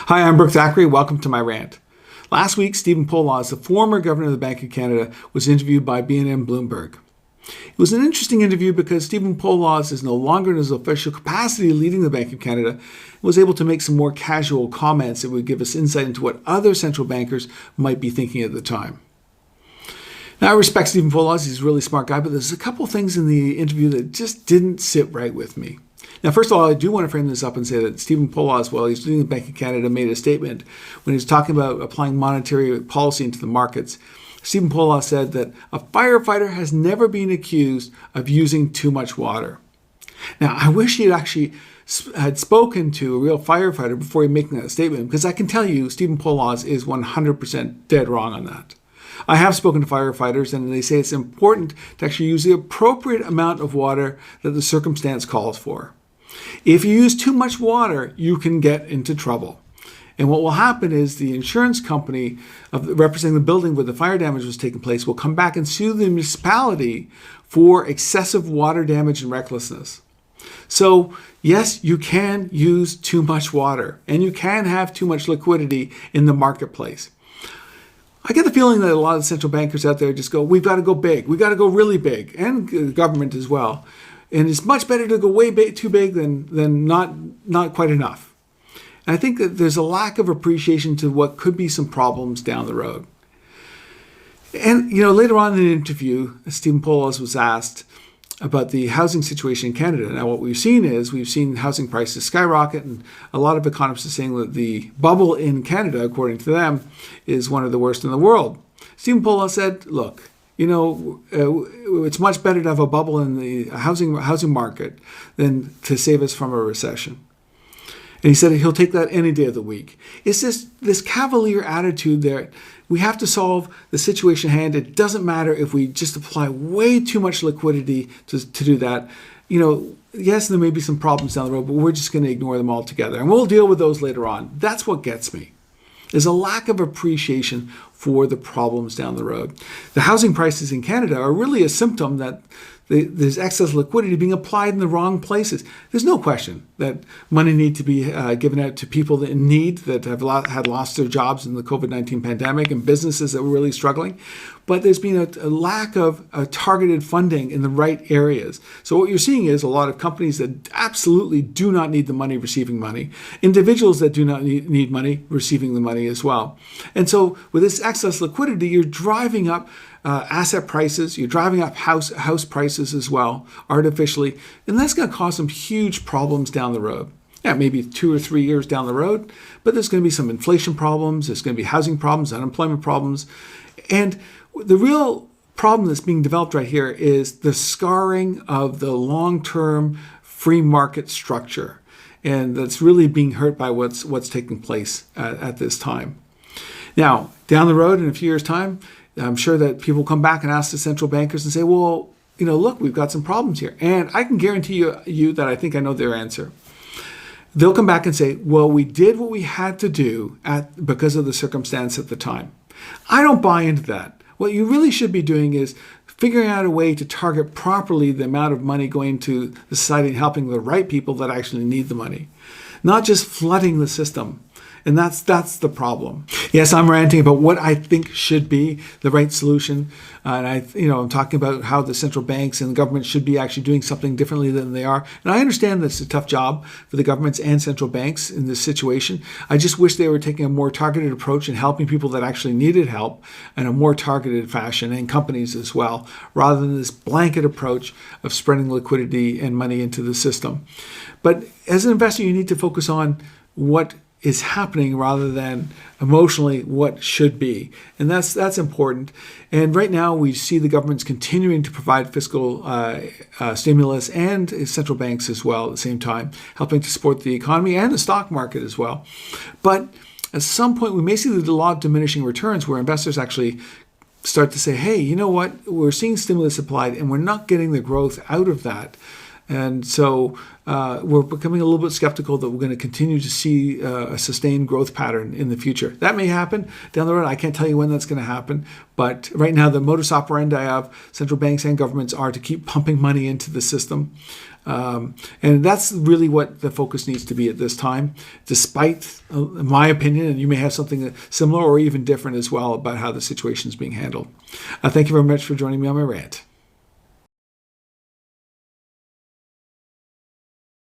Hi, I'm Brooke Thackeray. Welcome to my rant. Last week, Stephen Poloz, the former governor of the Bank of Canada, was interviewed by BNN Bloomberg. It was an interesting interview because Stephen Poloz is no longer in his official capacity leading the Bank of Canada and was able to make some more casual comments that would give us insight into what other central bankers might be thinking at the time. Now, I respect Stephen Poloz. He's a really smart guy, but there's a couple things in the interview that just didn't sit right with me. Now, first of all, I do want to frame this up and say that Stephen Poloz, while he's leading the Bank of Canada, made a statement when he was talking about applying monetary policy into the markets. Stephen Poloz said that a firefighter has never been accused of using too much water. Now, I wish he had spoken to a real firefighter before he making that statement, because I can tell you Stephen Poloz is 100% dead wrong on that. I have spoken to firefighters, and they say it's important to actually use the appropriate amount of water that the circumstance calls for. If you use too much water, you can get into trouble. And what will happen is the insurance company representing the building where the fire damage was taking place will come back and sue the municipality for excessive water damage and recklessness. So, yes, you can use too much water, and you can have too much liquidity in the marketplace. I get the feeling that a lot of central bankers out there just go, we've got to go big. We've got to go really big, and the government as well. And it's much better to go way too big than not quite enough. And I think that there's a lack of appreciation to what could be some problems down the road. And, later on in the interview, Stephen Poloz was asked about the housing situation in Canada. Now, what we've seen housing prices skyrocket, and a lot of economists are saying that the bubble in Canada, according to them, is one of the worst in the world. Stephen Poloz said, look, it's much better to have a bubble in the housing market than to save us from a recession. And he said he'll take that any day of the week. It's just this cavalier attitude that we have to solve the situation at hand. It doesn't matter if we just apply way too much liquidity to do that. Yes, there may be some problems down the road, but we're just going to ignore them altogether. And we'll deal with those later on. That's what gets me. There's a lack of appreciation for the problems down the road. The housing prices in Canada are really a symptom that there's excess liquidity being applied in the wrong places. There's no question that money needs to be given out to people that in need, that have had lost their jobs in the COVID-19 pandemic, and businesses that were really struggling. But there's been a lack of targeted funding in the right areas. So what you're seeing is a lot of companies that absolutely do not need the money receiving money, individuals that do not need money receiving the money as well. And so with this excess liquidity, you're driving up asset prices, you're driving up house prices as well, artificially, and that's going to cause some huge problems down the road. Yeah, maybe 2 or 3 years down the road, but there's going to be some inflation problems, there's going to be housing problems, unemployment problems, and the real problem that's being developed right here is the scarring of the long-term free market structure, and that's really being hurt by what's taking place at this time. Now, down the road in a few years' time, I'm sure that people come back and ask the central bankers and say, well, look, we've got some problems here. And I can guarantee you that I think I know their answer. They'll come back and say, well, we did what we had to do because of the circumstance at the time. I don't buy into that. What you really should be doing is figuring out a way to target properly the amount of money going to the society and helping the right people that actually need the money, not just flooding the system. And that's the problem. Yes, I'm ranting about what I think should be the right solution. And I'm talking about how the central banks and the government should be actually doing something differently than they are. And I understand that it's a tough job for the governments and central banks in this situation. I just wish they were taking a more targeted approach and helping people that actually needed help in a more targeted fashion, and companies as well, rather than this blanket approach of spreading liquidity and money into the system. But as an investor, you need to focus on what is happening rather than emotionally what should be. And that's important. And right now we see the government's continuing to provide fiscal stimulus, and central banks as well at the same time, helping to support the economy and the stock market as well. But at some point we may see the law of diminishing returns, where investors actually start to say, hey, you know what, we're seeing stimulus applied and we're not getting the growth out of that And so we're becoming a little bit skeptical that we're going to continue to see a sustained growth pattern in the future. That may happen down the road. I can't tell you when that's going to happen. But right now, the modus operandi of central banks and governments are to keep pumping money into the system. And that's really what the focus needs to be at this time, despite my opinion, and you may have something similar or even different as well about how the situation is being handled. Thank you very much for joining me on my rant.